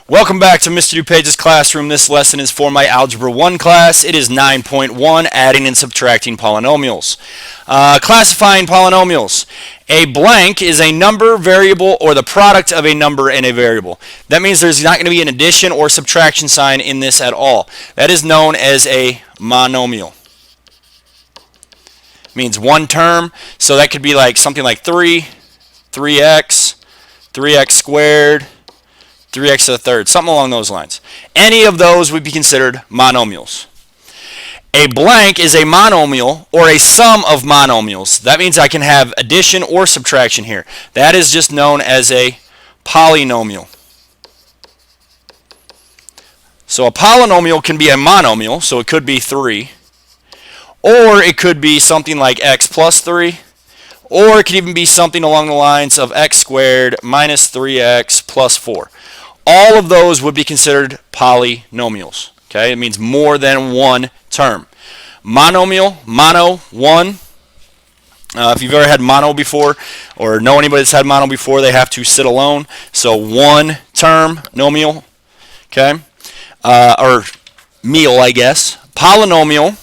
Welcome back to Mr. DuPage's classroom. This lesson is for my Algebra 1 class. It is 9.1, adding and subtracting polynomials. Classifying polynomials. A blank is a number, variable, or the product of a number and a variable. That means there's not going to be an addition or subtraction sign in this at all. That is known as a monomial. It means one term, so that could be like something like 3, 3x, 3x squared, 3x to the third, something along those lines. Any of those would be considered monomials. A blank is a monomial or a sum of monomials. That means I can have addition or subtraction here. That is just known as a polynomial. So a polynomial can be a monomial, so it could be 3, or it could be something like x plus 3, or it could even be something along the lines of x squared minus 3x plus 4. All of those would be considered polynomials. Okay, it means more than one term. Monomial, mono, one. If you've ever had mono before, or know anybody that's had mono before, they have to sit alone. So one term, nomial. Okay, or meal, I guess. Polynomial.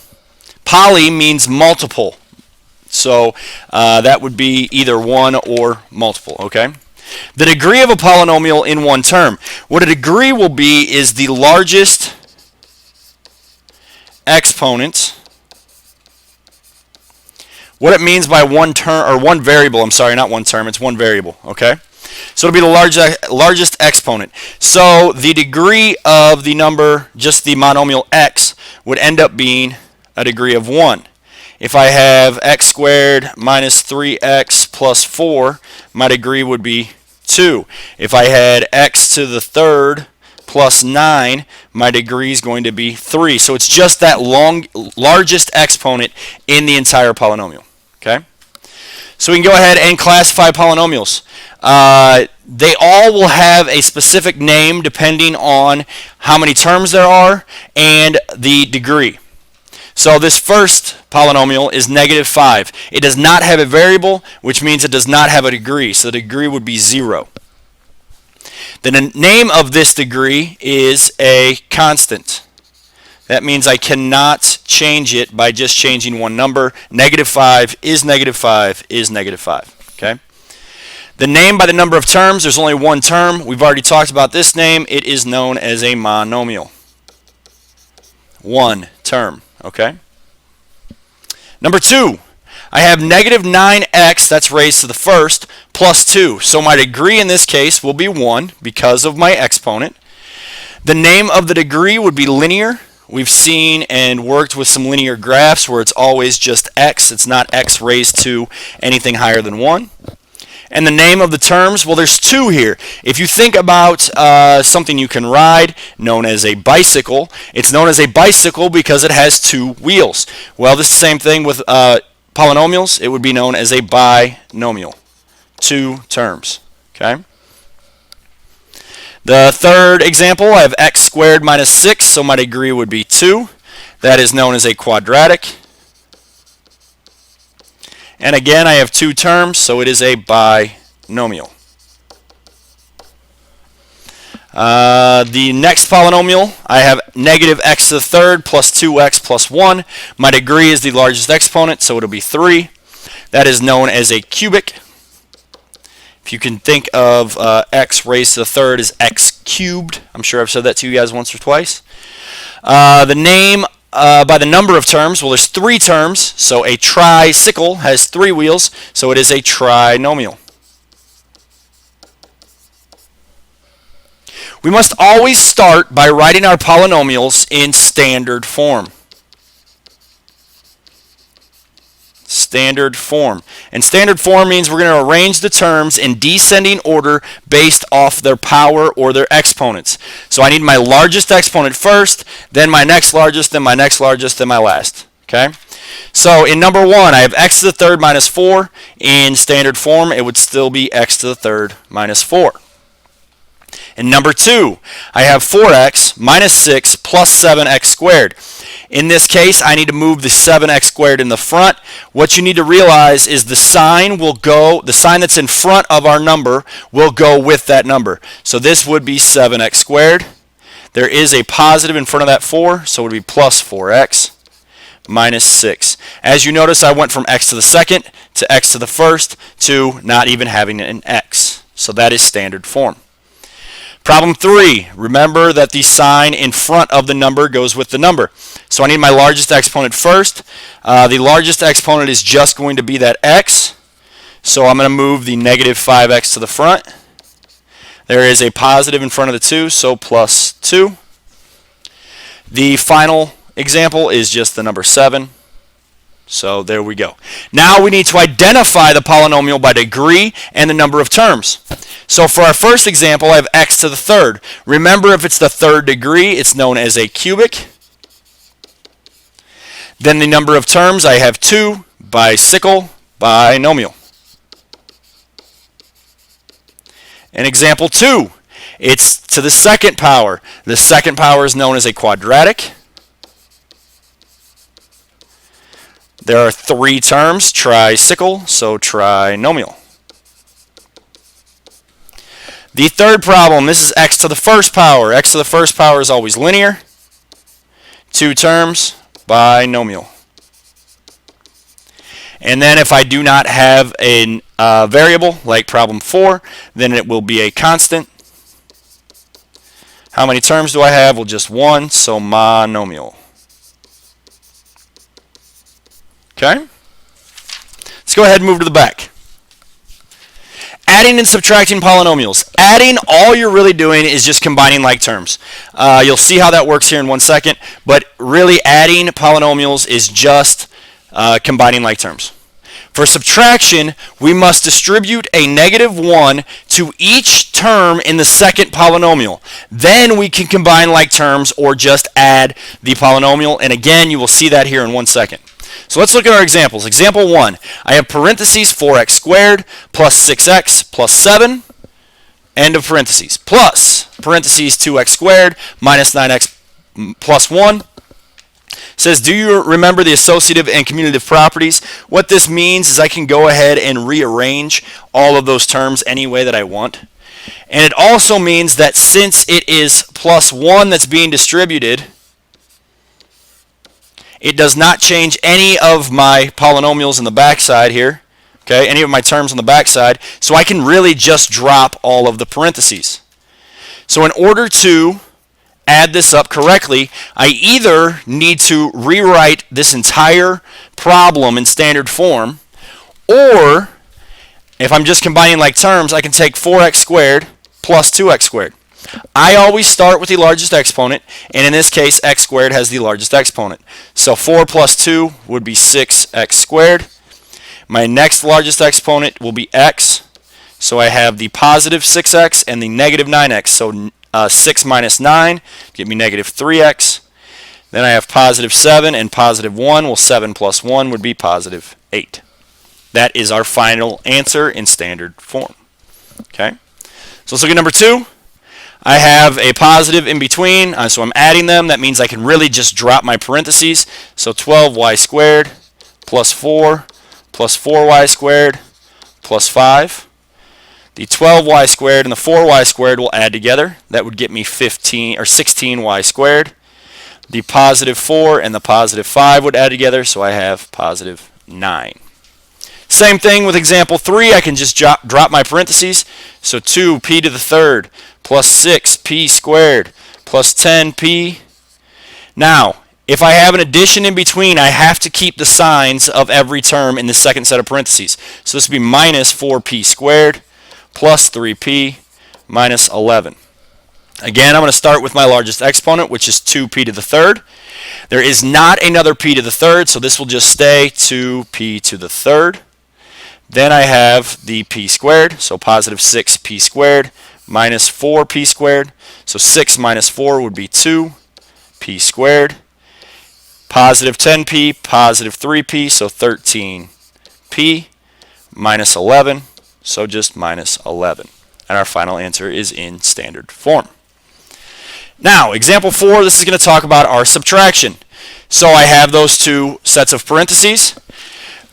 Poly means multiple. So that would be either one or multiple. Okay. The degree of a polynomial in one term. What a degree will be is the largest exponent. What it means by one term, or one variable, I'm sorry, not one term, it's one variable, okay? So it'll be the largest exponent. So the degree of the number, just the monomial x, would end up being a degree of 1. If I have x squared minus 3x plus 4, my degree would be 2. If I had x to the third plus 9, my degree is going to be 3. So it's just that largest exponent in the entire polynomial. Okay? So we can go ahead and classify polynomials. They all will have a specific name depending on how many terms there are and the degree. So this first polynomial is -5. It does not have a variable, which means it does not have a degree. So the degree would be 0. The name of this degree is a constant. That means I cannot change it by just changing one number. -5 is -5 is -5. Okay? The name by the number of terms, there's only one term. We've already talked about this name. It is known as a monomial. One term. Okay. Number 2, I have -9x, that's raised to the first, plus 2. So my degree in this case will be 1 because of my exponent. The name of the degree would be linear. We've seen and worked with some linear graphs where it's always just x. It's not x raised to anything higher than 1. And the name of the terms, well, there's 2 here. If you think about something you can ride, known as a bicycle, it's known as a bicycle because it has 2 wheels. Well, this is the same thing with polynomials. It would be known as a binomial. 2 terms. Okay. The third example, I have x squared minus 6, so my degree would be 2. That is known as a quadratic. And again, I have 2 terms, so it is a binomial. The next polynomial, I have -x to the third plus 2x plus 1. My degree is the largest exponent, so it'll be 3. That is known as a cubic. If you can think of x raised to the third as x cubed. I'm sure I've said that to you guys once or twice. The name by the number of terms, well, there's 3 terms, so a tricycle has 3 wheels, so it is a trinomial. We must always start by writing our polynomials in standard form. Standard form. And standard form means we're going to arrange the terms in descending order based off their power or their exponents. So I need my largest exponent first, then my next largest, then my next largest, then my last. Okay? So in number 1, I have x to the third minus 4. In standard form, it would still be x to the third minus 4. In number 2, I have 4x minus 6 plus 7x squared. In this case, I need to move the 7x squared in the front. What you need to realize is the sign that's in front of our number will go with that number. So this would be 7x squared. There is a positive in front of that 4, so it would be plus 4x minus 6. As you notice, I went from x to the second to x to the first to not even having an x. So that is standard form. Problem 3, remember that the sign in front of the number goes with the number. So I need my largest exponent first. The largest exponent is just going to be that x. So I'm going to move the negative 5x to the front. There is a positive in front of the 2, so plus 2. The final example is just the number 7. So there we go. Now we need to identify the polynomial by degree and the number of terms. So for our first example, I have x to the third. Remember, if it's the third degree, it's known as a cubic. Then the number of terms, I have 2, bicycle, binomial. In example 2, it's to the second power. The second power is known as a quadratic. There are 3 terms, tricycle, so trinomial. The third problem, this is x to the first power. X to the first power is always linear. 2 terms, binomial. And then if I do not have a variable, like problem 4, then it will be a constant. How many terms do I have? Well, just 1, so monomial. Okay? Let's go ahead and move to the back. Adding and subtracting polynomials. Adding, all you're really doing is just combining like terms. You'll see how that works here in 1 second, but really adding polynomials is just combining like terms. For subtraction, we must distribute a negative 1 to each term in the second polynomial. Then we can combine like terms or just add the polynomial, and again, you will see that here in 1 second. So let's look at our examples. Example 1, I have parentheses 4x squared plus 6x plus 7, end of parentheses, plus parentheses 2x squared minus 9x plus 1. It says, do you remember the associative and commutative properties? What this means is I can go ahead and rearrange all of those terms any way that I want. And it also means that since it is plus 1 that's being distributed, it does not change any of my polynomials in the backside here, okay, any of my terms on the backside, so I can really just drop all of the parentheses. So in order to add this up correctly, I either need to rewrite this entire problem in standard form, or if I'm just combining like terms, I can take 4x squared plus 2x squared. I always start with the largest exponent, and in this case, x squared has the largest exponent. So 4 plus 2 would be 6x squared. My next largest exponent will be x. So I have the positive 6x and the negative 9x. So 6 minus 9 give me negative 3x. Then I have positive 7 and positive 1. Well, 7 plus 1 would be positive 8. That is our final answer in standard form. Okay. So let's look at number 2. I have a positive in between, so I'm adding them. That means I can really just drop my parentheses. So 12y squared plus 4 plus 4y squared plus 5. The 12y squared and the 4y squared will add together. That would get me 15 or 16y squared. The positive 4 and the positive 5 would add together, so I have positive 9. Same thing with example 3. I can just drop my parentheses. So 2p to the third plus 6p squared plus 10p. Now, if I have an addition in between, I have to keep the signs of every term in the second set of parentheses. So this would be minus 4p squared plus 3p minus 11. Again, I'm going to start with my largest exponent, which is 2p to the third. There is not another p to the third, so this will just stay 2p to the third. Then I have the p squared, so positive 6p squared minus 4p squared. So 6 minus 4 would be 2p squared. Positive 10p, positive 3p, so 13p minus 11, so just minus 11. and our final answer is in standard form. Now, example 4, this is going to talk about our subtraction. So I have those two sets of parentheses.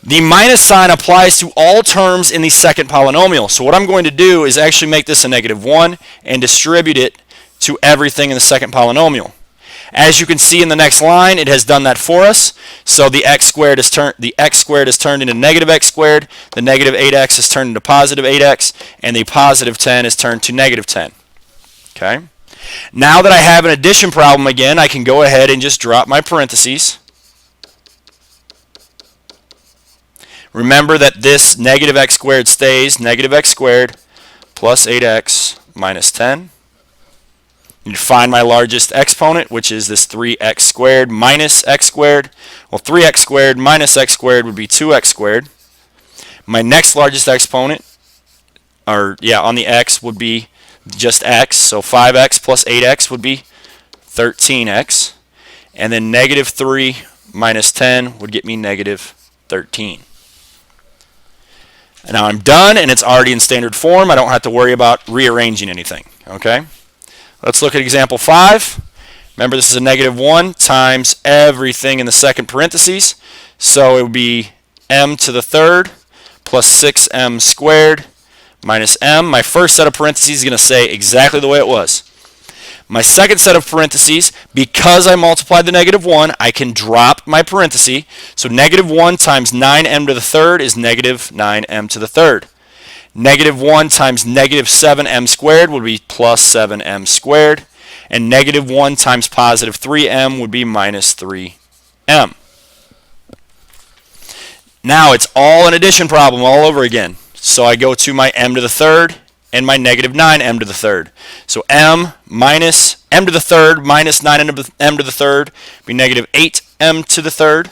The minus sign applies to all terms in the second polynomial. So what I'm going to do is actually make this a -1 and distribute it to everything in the second polynomial. As you can see in the next line, it has done that for us. So the x squared is turned into negative x squared, the negative 8x is turned into positive 8x, and the positive 10 is turned to negative 10. Okay? Now that I have an addition problem again, I can go ahead and just drop my parentheses. Remember that this negative x squared stays negative x squared plus 8x minus 10. You find my largest exponent, which is this 3x squared minus x squared. Well, 3x squared minus x squared would be 2x squared. My next largest exponent, on the x, would be just x. So 5x plus 8x would be 13x. And then negative 3 minus 10 would get me negative 13. And now I'm done, and it's already in standard form. I don't have to worry about rearranging anything. Okay? Let's look at example 5. Remember, this is a -1 times everything in the second parentheses. So it would be m to the third plus 6m squared minus m. My first set of parentheses is going to say exactly the way it was. My second set of parentheses, because I multiplied the -1, I can drop my parenthesis. So -1 times 9m to the third is negative 9m to the third. -1 times negative 7m squared would be plus 7m squared. And -1 times positive 3m would be minus 3m. Now it's all an addition problem all over again. So I go to my m to the third and my negative 9m to the third. So m minus m to the third minus 9m to the third would be negative 8m to the third.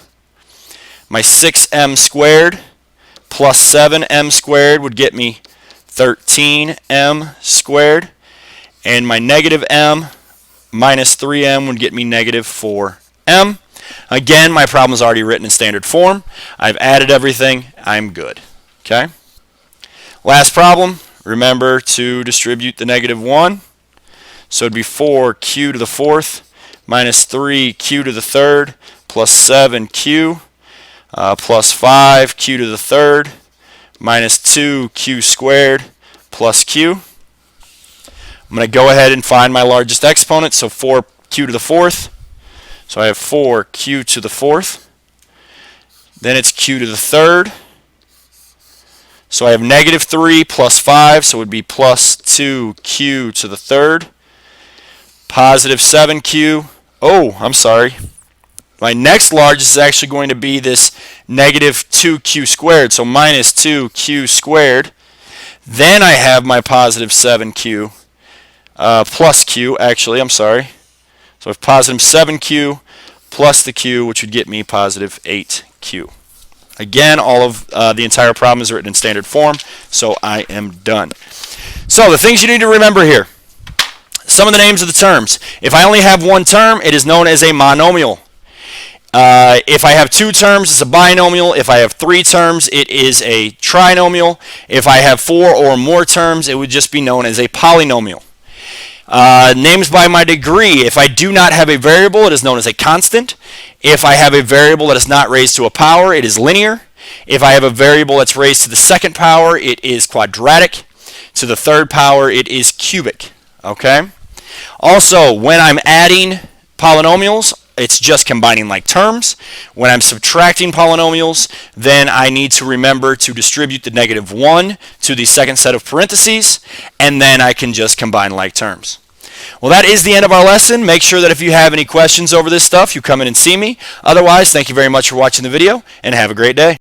My 6m squared plus 7m squared would get me 13m squared. And my negative m minus 3m would get me negative 4m. Again, my problem is already written in standard form. I've added everything. I'm good. Okay? Last problem. Remember to distribute the -1. So it would be 4q to the fourth minus 3q to the third plus 7q plus 5q to the third minus 2q squared plus q. I'm going to go ahead and find my largest exponent, so 4q to the fourth. So I have 4q to the fourth. Then it's q to the third. So I have -3 plus 5, so it would be plus 2q to the third. Positive 7q. Oh, I'm sorry. My next largest is actually going to be this negative 2q squared, so minus 2q squared. Then I have my positive 7q plus q, actually, I'm sorry. So I have positive 7q plus the q, which would get me positive 8q. Again, all of the entire problem is written in standard form, so I am done. So the things you need to remember here. Some of the names of the terms. If I only have one term, it is known as a monomial. If I have two terms, it's a binomial. If I have three terms, it is a trinomial. If I have four or more terms, it would just be known as a polynomial. Names by my degree. If I do not have a variable, it is known as a constant. If I have a variable that is not raised to a power, it is linear. If I have a variable that's raised to the second power, it is quadratic. To the third power, it is cubic. Okay? Also, when I'm adding polynomials, it's just combining like terms. When I'm subtracting polynomials, then I need to remember to distribute the -1 to the second set of parentheses, and then I can just combine like terms. Well, that is the end of our lesson. Make sure that if you have any questions over this stuff, you come in and see me. Otherwise, thank you very much for watching the video, and have a great day.